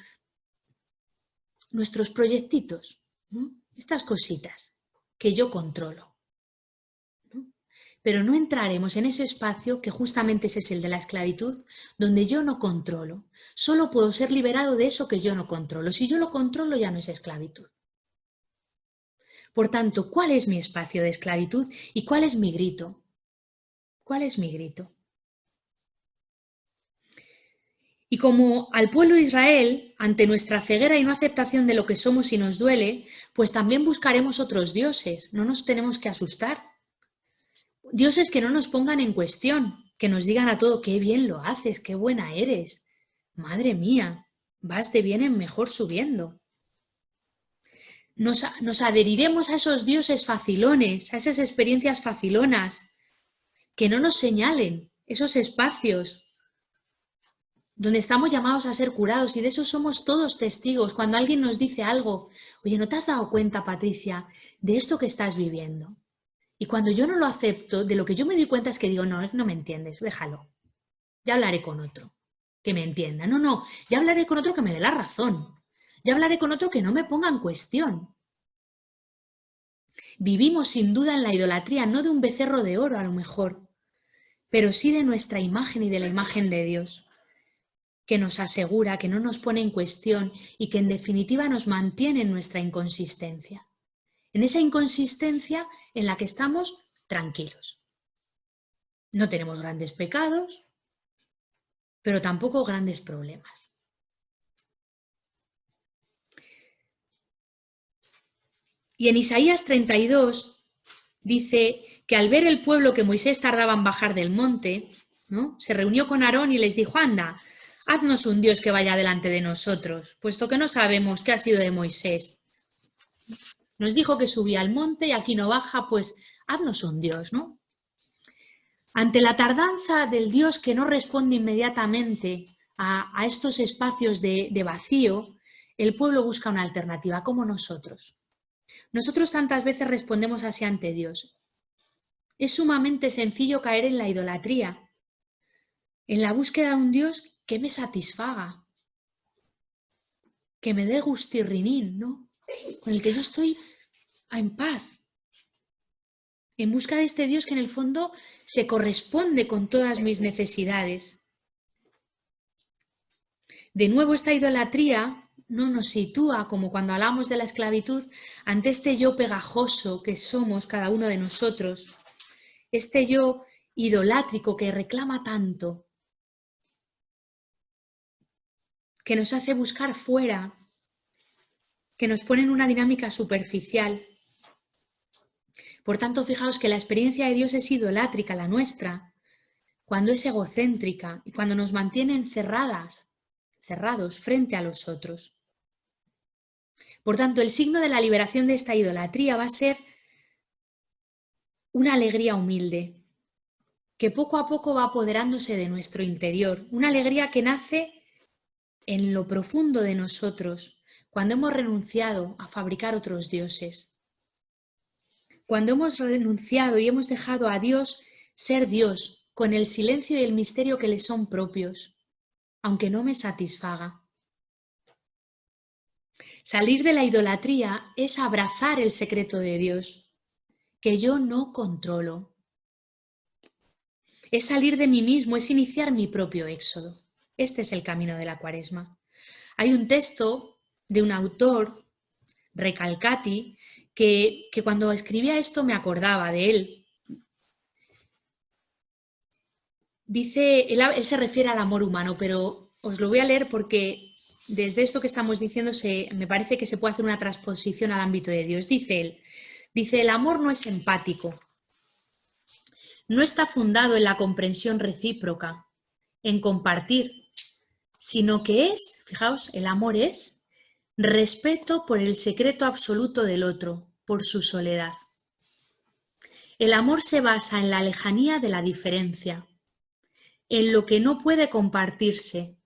nuestros proyectitos, ¿no? Estas cositas que yo controlo, ¿no? Pero no entraremos en ese espacio que justamente ese es el de la esclavitud, donde yo no controlo. Solo puedo ser liberado de eso que yo no controlo. Si yo lo controlo ya no es esclavitud. Por tanto, ¿cuál es mi espacio de esclavitud y cuál es mi grito? ¿Cuál es mi grito? Y como al pueblo de Israel, ante nuestra ceguera y no aceptación de lo que somos y nos duele, pues también buscaremos otros dioses, no nos tenemos que asustar. Dioses que no nos pongan en cuestión, que nos digan a todo, qué bien lo haces, qué buena eres. Madre mía, vas de bien en mejor subiendo. Nos adheriremos a esos dioses facilones, a esas experiencias facilonas, que no nos señalen esos espacios donde estamos llamados a ser curados, y de eso somos todos testigos. Cuando alguien nos dice algo, oye, ¿no te has dado cuenta, Patricia, de esto que estás viviendo? Y cuando yo no lo acepto, de lo que yo me doy cuenta es que digo, no me entiendes, déjalo. Ya hablaré con otro que me entienda. No, ya hablaré con otro que me dé la razón. Ya hablaré con otro que no me ponga en cuestión. Vivimos sin duda en la idolatría, no de un becerro de oro a lo mejor, pero sí de nuestra imagen y de la imagen de Dios, que nos asegura, que no nos pone en cuestión y que en definitiva nos mantiene en nuestra inconsistencia. En esa inconsistencia en la que estamos tranquilos. No tenemos grandes pecados, pero tampoco grandes problemas. Y en Isaías 32 dice que al ver el pueblo que Moisés tardaba en bajar del monte, ¿no?, se reunió con Aarón y les dijo: anda, haznos un Dios que vaya delante de nosotros, puesto que no sabemos qué ha sido de Moisés. Nos dijo que subía al monte y aquí no baja, pues haznos un Dios, ¿no? Ante la tardanza del Dios que no responde inmediatamente a estos espacios de vacío, el pueblo busca una alternativa, como nosotros. Nosotros tantas veces respondemos así ante Dios. Es sumamente sencillo caer en la idolatría, en la búsqueda de un Dios que me satisfaga, que me dé gustirrinín, ¿no?, con el que yo estoy en paz. En busca de este Dios que en el fondo se corresponde con todas mis necesidades. De nuevo, esta idolatría no nos sitúa, como cuando hablamos de la esclavitud, ante este yo pegajoso que somos cada uno de nosotros, este yo idolátrico que reclama tanto, que nos hace buscar fuera, que nos pone en una dinámica superficial. Por tanto, fijaos que la experiencia de Dios es idolátrica, la nuestra, cuando es egocéntrica y cuando nos mantiene cerrados frente a los otros. Por tanto, el signo de la liberación de esta idolatría va a ser una alegría humilde, que poco a poco va apoderándose de nuestro interior, una alegría que nace en lo profundo de nosotros, cuando hemos renunciado a fabricar otros dioses. Cuando hemos renunciado y hemos dejado a Dios ser Dios, con el silencio y el misterio que le son propios, aunque no me satisfaga. Salir de la idolatría es abrazar el secreto de Dios, que yo no controlo. Es salir de mí mismo, es iniciar mi propio éxodo. Este es el camino de la Cuaresma. Hay un texto de un autor, Recalcati, que cuando escribía esto me acordaba de él. Dice, él se refiere al amor humano, pero os lo voy a leer porque desde esto que estamos diciendo me parece que se puede hacer una transposición al ámbito de Dios. Dice él, el amor no es empático, no está fundado en la comprensión recíproca, en compartir, sino que es, fijaos, el amor es respeto por el secreto absoluto del otro, por su soledad. El amor se basa en la lejanía de la diferencia, en lo que no puede compartirse,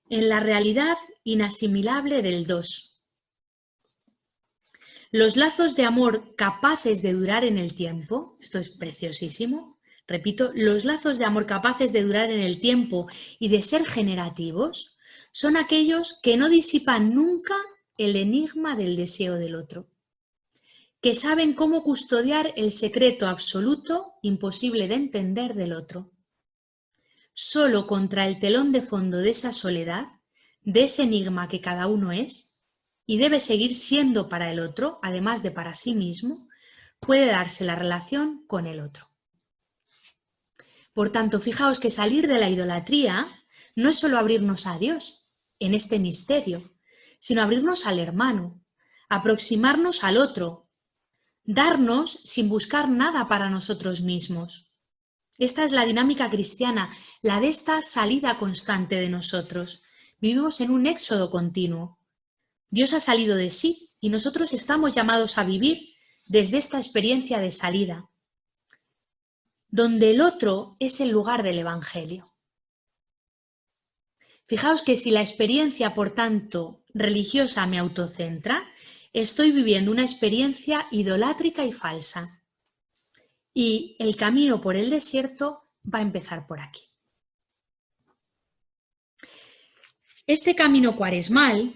en la realidad inasimilable del dos. Los lazos de amor capaces de durar en el tiempo, esto es preciosísimo, repito, los lazos de amor capaces de durar en el tiempo y de ser generativos son aquellos que no disipan nunca el enigma del deseo del otro, que saben cómo custodiar el secreto absoluto, imposible de entender, del otro. Solo contra el telón de fondo de esa soledad, de ese enigma que cada uno es y debe seguir siendo para el otro, además de para sí mismo, puede darse la relación con el otro. Por tanto, fijaos que salir de la idolatría no es solo abrirnos a Dios en este misterio, sino abrirnos al hermano, aproximarnos al otro, darnos sin buscar nada para nosotros mismos. Esta es la dinámica cristiana, la de esta salida constante de nosotros. Vivimos en un éxodo continuo. Dios ha salido de sí y nosotros estamos llamados a vivir desde esta experiencia de salida, donde el otro es el lugar del Evangelio. Fijaos que si la experiencia, por tanto, religiosa me autocentra, estoy viviendo una experiencia idolátrica y falsa. Y el camino por el desierto va a empezar por aquí. Este camino cuaresmal,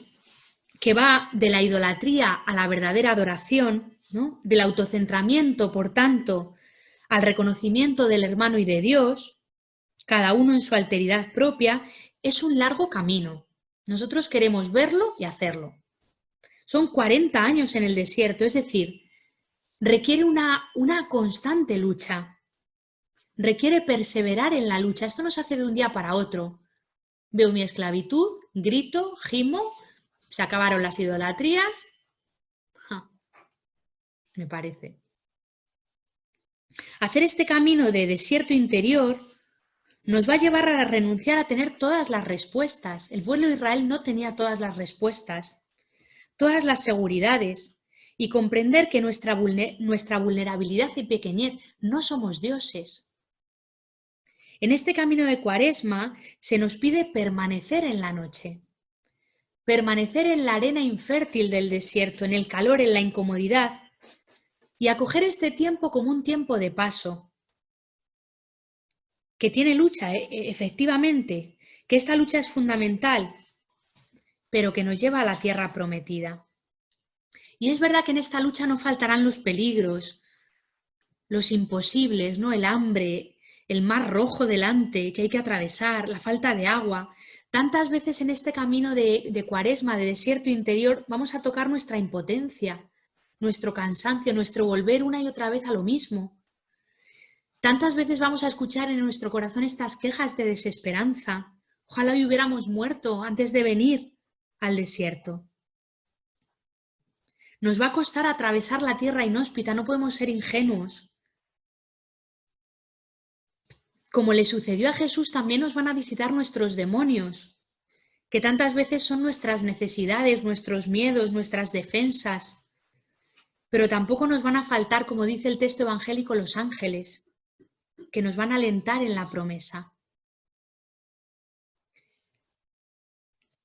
que va de la idolatría a la verdadera adoración, ¿no?, del autocentramiento, por tanto, al reconocimiento del hermano y de Dios, cada uno en su alteridad propia, es un largo camino. Nosotros queremos verlo y hacerlo. Son 40 años en el desierto, es decir, requiere una constante lucha. requiere perseverar en la lucha. Esto no se hace de un día para otro. Veo mi esclavitud, grito, gimo, se acabaron las idolatrías. Me parece. Hacer este camino de desierto interior nos va a llevar a renunciar a tener todas las respuestas. El pueblo de Israel no tenía todas las respuestas, todas las seguridades, y comprender que nuestra vulnerabilidad y pequeñez no somos dioses. En este camino de Cuaresma se nos pide permanecer en la noche, permanecer en la arena infértil del desierto, en el calor, en la incomodidad, y acoger este tiempo como un tiempo de paso, que tiene lucha, efectivamente, que esta lucha es fundamental, pero que nos lleva a la tierra prometida. Y es verdad que en esta lucha no faltarán los peligros, los imposibles, ¿no? El hambre, el mar rojo delante que hay que atravesar, la falta de agua. Tantas veces en este camino de Cuaresma, de desierto interior, vamos a tocar nuestra impotencia, nuestro cansancio, nuestro volver una y otra vez a lo mismo. Tantas veces vamos a escuchar en nuestro corazón estas quejas de desesperanza. Ojalá hoy hubiéramos muerto antes de venir al desierto. Nos va a costar atravesar la tierra inhóspita, no podemos ser ingenuos. Como le sucedió a Jesús, también nos van a visitar nuestros demonios, que tantas veces son nuestras necesidades, nuestros miedos, nuestras defensas. Pero tampoco nos van a faltar, como dice el texto evangélico, los ángeles, que nos van a alentar en la promesa.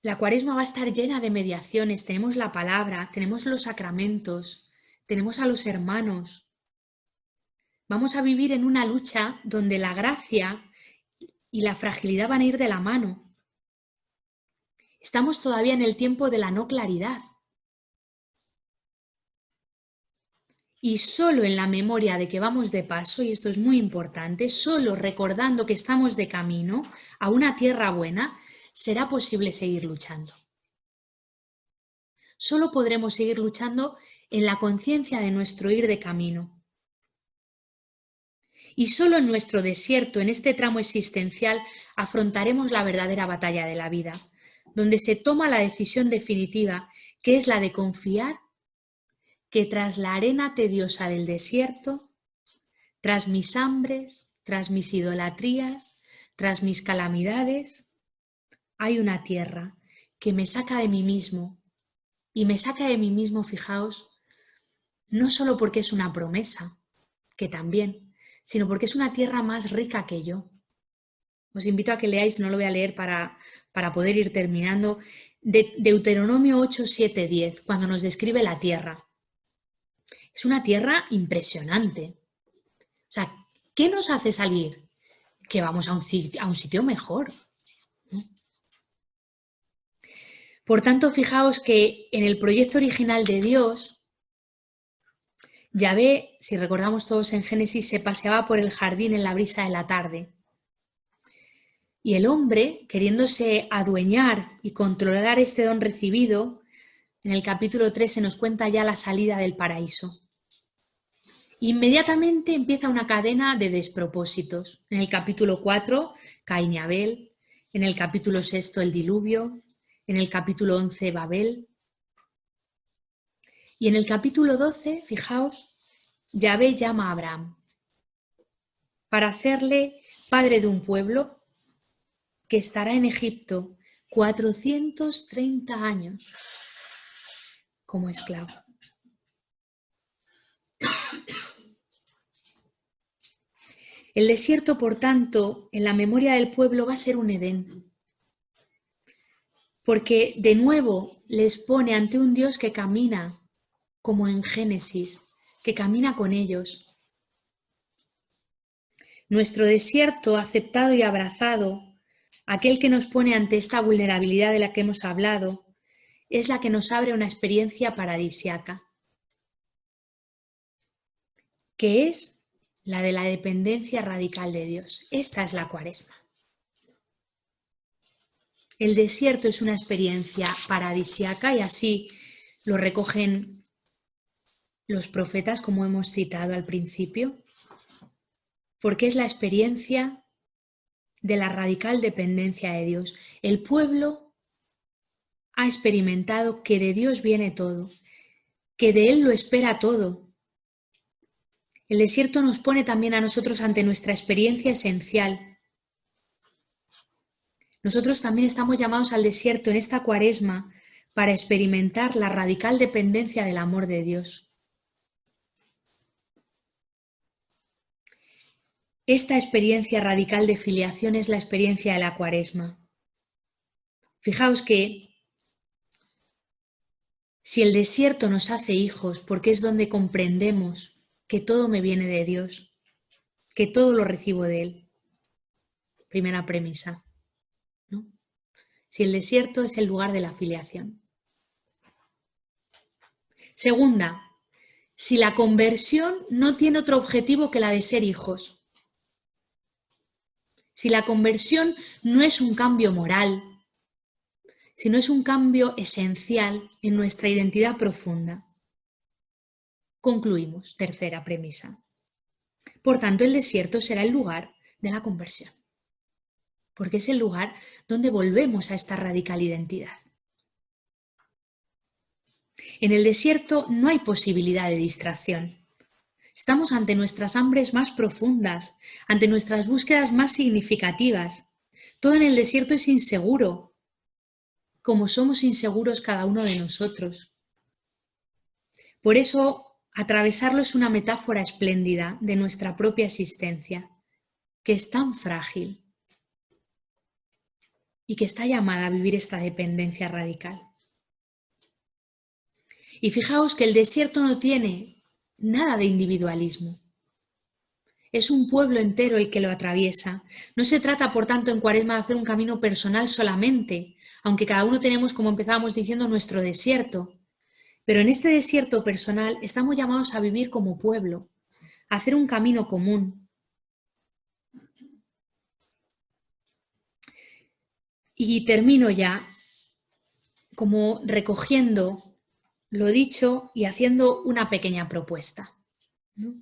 La Cuaresma va a estar llena de mediaciones, tenemos la palabra, tenemos los sacramentos, tenemos a los hermanos. Vamos a vivir en una lucha donde la gracia y la fragilidad van a ir de la mano. Estamos todavía en el tiempo de la no claridad. Y solo en la memoria de que vamos de paso, y esto es muy importante, solo recordando que estamos de camino a una tierra buena, será posible seguir luchando. Solo podremos seguir luchando en la conciencia de nuestro ir de camino. Y solo en nuestro desierto, en este tramo existencial, afrontaremos la verdadera batalla de la vida, donde se toma la decisión definitiva, que es la de confiar que tras la arena tediosa del desierto, tras mis hambres, tras mis idolatrías, tras mis calamidades, hay una tierra que me saca de mí mismo. Y me saca de mí mismo, fijaos, no solo porque es una promesa, que también, sino porque es una tierra más rica que yo. Os invito a que leáis, no lo voy a leer para poder ir terminando, de Deuteronomio 8, 7, 10, cuando nos describe la tierra. Es una tierra impresionante. O sea, ¿qué nos hace salir? Que vamos a un sitio mejor. Por tanto, fijaos que en el proyecto original de Dios, Yahvé, si recordamos todos en Génesis, se paseaba por el jardín en la brisa de la tarde. Y el hombre, queriéndose adueñar y controlar este don recibido, en el capítulo 3 se nos cuenta ya la salida del paraíso. Inmediatamente empieza una cadena de despropósitos. En el capítulo 4, Caín y Abel. En el capítulo 6, el diluvio. En el capítulo 11, Babel. Y en el capítulo 12, fijaos, Yahvé llama a Abraham para hacerle padre de un pueblo que estará en Egipto 430 años como esclavo. El desierto, por tanto, en la memoria del pueblo va a ser un Edén, porque de nuevo les pone ante un Dios que camina, como en Génesis, que camina con ellos. Nuestro desierto aceptado y abrazado, aquel que nos pone ante esta vulnerabilidad de la que hemos hablado, es la que nos abre una experiencia paradisiaca, que es la de la dependencia radical de Dios. Esta es la Cuaresma. El desierto es una experiencia paradisiaca y así lo recogen los profetas, como hemos citado al principio. porque es la experiencia de la radical dependencia de Dios. El pueblo ha experimentado que de Dios viene todo, que de Él lo espera todo. El desierto nos pone también a nosotros ante nuestra experiencia esencial. Nosotros también estamos llamados al desierto en esta Cuaresma para experimentar la radical dependencia del amor de Dios. Esta experiencia radical de filiación es la experiencia de la Cuaresma. Fijaos que si el desierto nos hace hijos, porque es donde comprendemos que todo me viene de Dios, que todo lo recibo de Él. Primera premisa, ¿no? Si el desierto es el lugar de la filiación. Segunda, si la conversión no tiene otro objetivo que la de ser hijos. Si la conversión no es un cambio moral, sino es un cambio esencial en nuestra identidad profunda. Concluimos, tercera premisa. Por tanto, el desierto será el lugar de la conversión, porque es el lugar donde volvemos a esta radical identidad. En el desierto no hay posibilidad de distracción. Estamos ante nuestras hambres más profundas, ante nuestras búsquedas más significativas. Todo en el desierto es inseguro, como somos inseguros cada uno de nosotros. Por eso, atravesarlo es una metáfora espléndida de nuestra propia existencia, que es tan frágil y que está llamada a vivir esta dependencia radical. Y fijaos que el desierto no tiene nada de individualismo. Es un pueblo entero el que lo atraviesa. No se trata, por tanto, en Cuaresma de hacer un camino personal solamente, aunque cada uno tenemos, como empezábamos diciendo, nuestro desierto. Pero en este desierto personal estamos llamados a vivir como pueblo, a hacer un camino común. Y termino ya como recogiendo lo dicho y haciendo una pequeña propuesta, ¿no?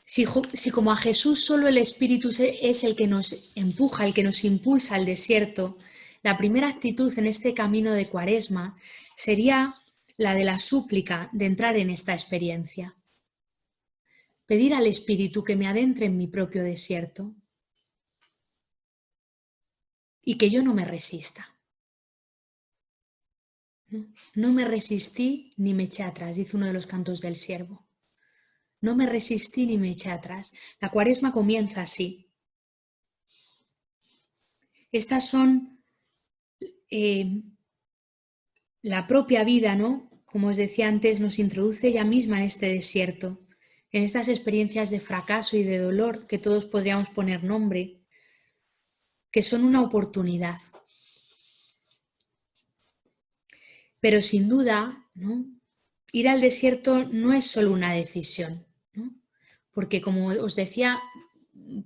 Si como a Jesús solo el Espíritu es el que nos empuja, el que nos impulsa al desierto, la primera actitud en este camino de Cuaresma sería la de la súplica de entrar en esta experiencia. Pedir al Espíritu que me adentre en mi propio desierto y que yo no me resista. No me resistí ni me eché atrás, dice uno de los cantos del siervo. No me resistí ni me eché atrás. La Cuaresma comienza así. Estas son la propia vida, ¿no? Como os decía antes, nos introduce ella misma en este desierto, en estas experiencias de fracaso y de dolor que todos podríamos poner nombre, que son una oportunidad. Pero sin duda, ¿no? Ir al desierto no es solo una decisión, ¿no? Porque como os decía,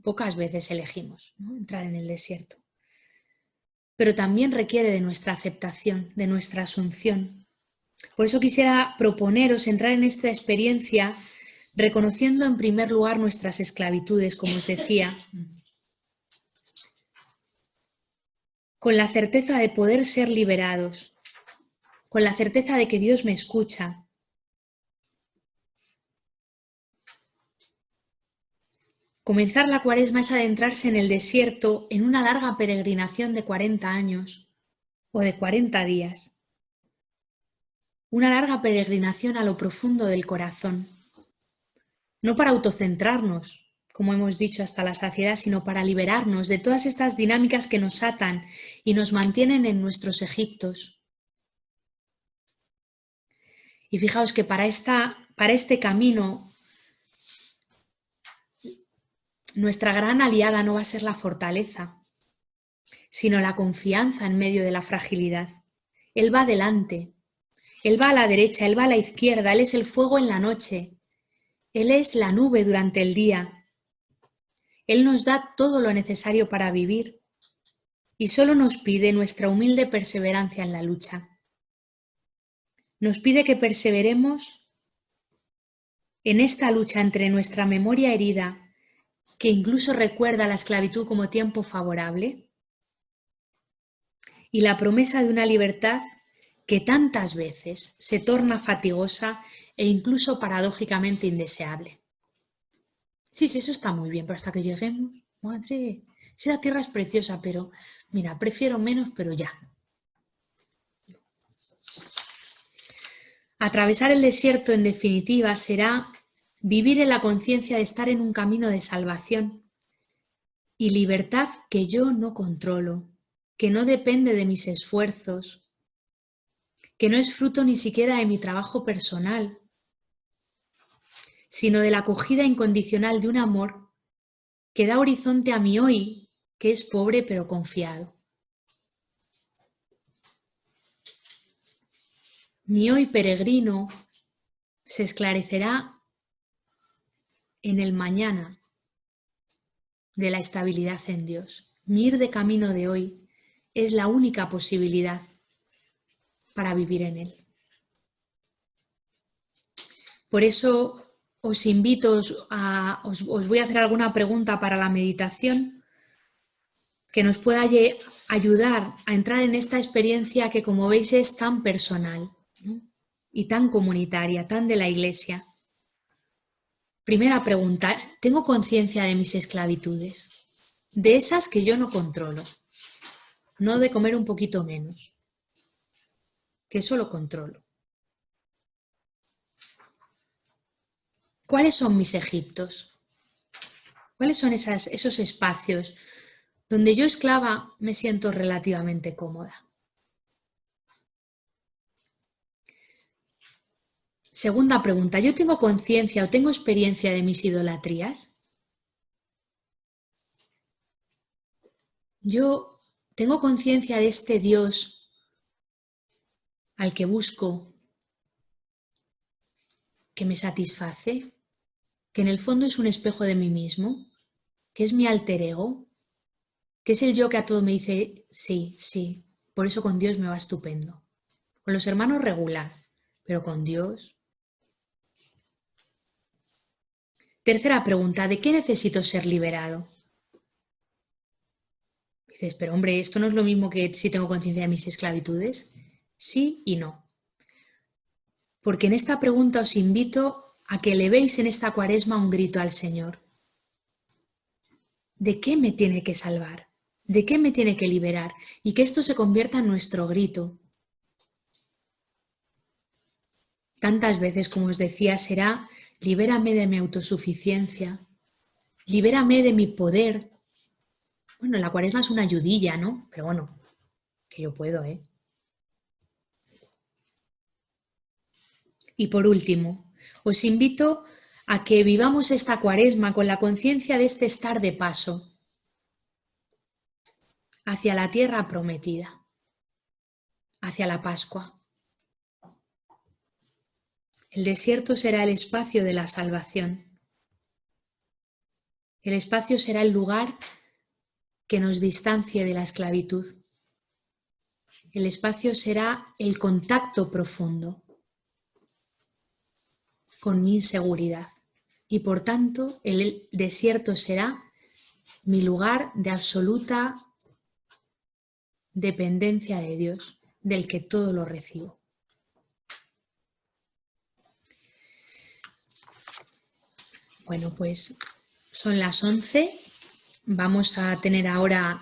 pocas veces elegimos, ¿no?, entrar en el desierto. Pero también requiere de nuestra aceptación, de nuestra asunción. Por eso quisiera proponeros entrar en esta experiencia reconociendo en primer lugar nuestras esclavitudes, como os decía, con la certeza de poder ser liberados, con la certeza de que Dios me escucha. Comenzar la Cuaresma es adentrarse en el desierto en una larga peregrinación de 40 años o de 40 días. Una larga peregrinación a lo profundo del corazón. No para autocentrarnos, como hemos dicho hasta la saciedad, sino para liberarnos de todas estas dinámicas que nos atan y nos mantienen en nuestros Egiptos. Y fijaos que para este camino, nuestra gran aliada no va a ser la fortaleza, sino la confianza en medio de la fragilidad. Él va adelante, Él va a la derecha, Él va a la izquierda, Él es el fuego en la noche, Él es la nube durante el día. Él nos da todo lo necesario para vivir y solo nos pide nuestra humilde perseverancia en la lucha. Nos pide que perseveremos en esta lucha entre nuestra memoria herida, que incluso recuerda la esclavitud como tiempo favorable, y la promesa de una libertad que tantas veces se torna fatigosa e incluso paradójicamente indeseable. Sí, eso está muy bien, pero hasta que lleguemos, madre, si la tierra es preciosa, pero mira, prefiero menos, pero ya. Atravesar el desierto, en definitiva, será vivir en la conciencia de estar en un camino de salvación y libertad que yo no controlo, que no depende de mis esfuerzos, que no es fruto ni siquiera de mi trabajo personal, sino de la acogida incondicional de un amor que da horizonte a mi hoy, que es pobre pero confiado. Mi hoy peregrino se esclarecerá en el mañana de la estabilidad en Dios. Mi ir de camino de hoy es la única posibilidad para vivir en Él. Por eso os invito, os voy a hacer alguna pregunta para la meditación que nos pueda ayudar a entrar en esta experiencia que, como veis, es tan personal, ¿no? Y tan comunitaria, tan de la Iglesia. Primera pregunta, ¿tengo conciencia de mis esclavitudes? De esas que yo no controlo, no de comer un poquito menos, que eso lo controlo. ¿Cuáles son mis Egiptos? ¿Cuáles son esos espacios donde yo, esclava, me siento relativamente cómoda? Segunda pregunta, ¿yo tengo conciencia o tengo experiencia de mis idolatrías? ¿Yo tengo conciencia de este Dios al que busco, que me satisface, que en el fondo es un espejo de mí mismo, que es mi alter ego, que es el yo que a todo me dice sí, sí, por eso con Dios me va estupendo? Con los hermanos regular, pero con Dios... Tercera pregunta, ¿de qué necesito ser liberado? Dices, pero hombre, ¿esto no es lo mismo que si tengo conciencia de mis esclavitudes? Sí y no. Porque en esta pregunta os invito a que elevéis en esta Cuaresma un grito al Señor. ¿De qué me tiene que salvar? ¿De qué me tiene que liberar? Y que esto se convierta en nuestro grito. Tantas veces, como os decía, será: libérame de mi autosuficiencia, libérame de mi poder. Bueno, la Cuaresma es una ayudilla, ¿no? Pero bueno, que yo puedo, ¿eh? Y por último, os invito a que vivamos esta Cuaresma con la conciencia de este estar de paso hacia la tierra prometida, hacia la Pascua. El desierto será el espacio de la salvación. El espacio será el lugar que nos distancie de la esclavitud. El espacio será el contacto profundo con mi inseguridad. Y por tanto, el desierto será mi lugar de absoluta dependencia de Dios, del que todo lo recibo. Bueno, pues son las 11. Vamos a tener ahora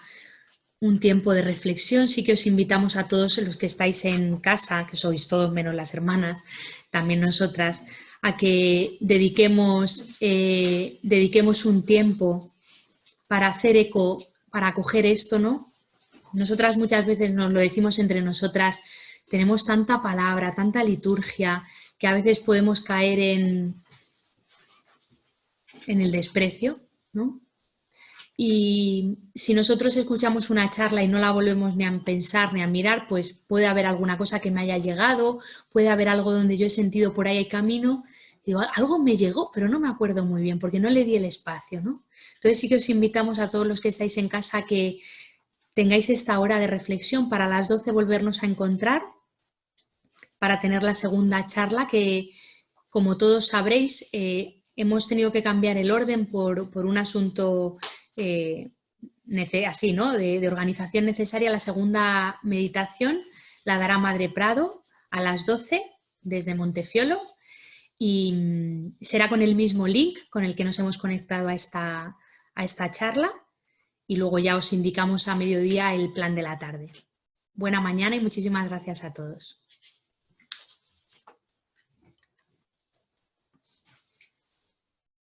un tiempo de reflexión. Sí que os invitamos a todos los que estáis en casa, que sois todos menos las hermanas, también nosotras, a que dediquemos un tiempo para hacer eco, para acoger esto, ¿no? Nosotras muchas veces nos lo decimos entre nosotras, tenemos tanta palabra, tanta liturgia, que a veces podemos caer en el desprecio, ¿no? Y si nosotros escuchamos una charla y no la volvemos ni a pensar ni a mirar, pues puede haber alguna cosa que me haya llegado, puede haber algo donde yo he sentido por ahí el camino, digo, algo me llegó, pero no me acuerdo muy bien porque no le di el espacio, ¿no? Entonces sí que os invitamos a todos los que estáis en casa a que tengáis esta hora de reflexión, para las 12 volvernos a encontrar, para tener la segunda charla que Como todos sabréis, hemos tenido que cambiar el orden por un asunto así, ¿no? de organización necesaria. La segunda meditación la dará Madre Prado a las 12 desde Montefiolo y será con el mismo link con el que nos hemos conectado a esta charla y luego ya os indicamos a mediodía el plan de la tarde. Buena mañana y muchísimas gracias a todos.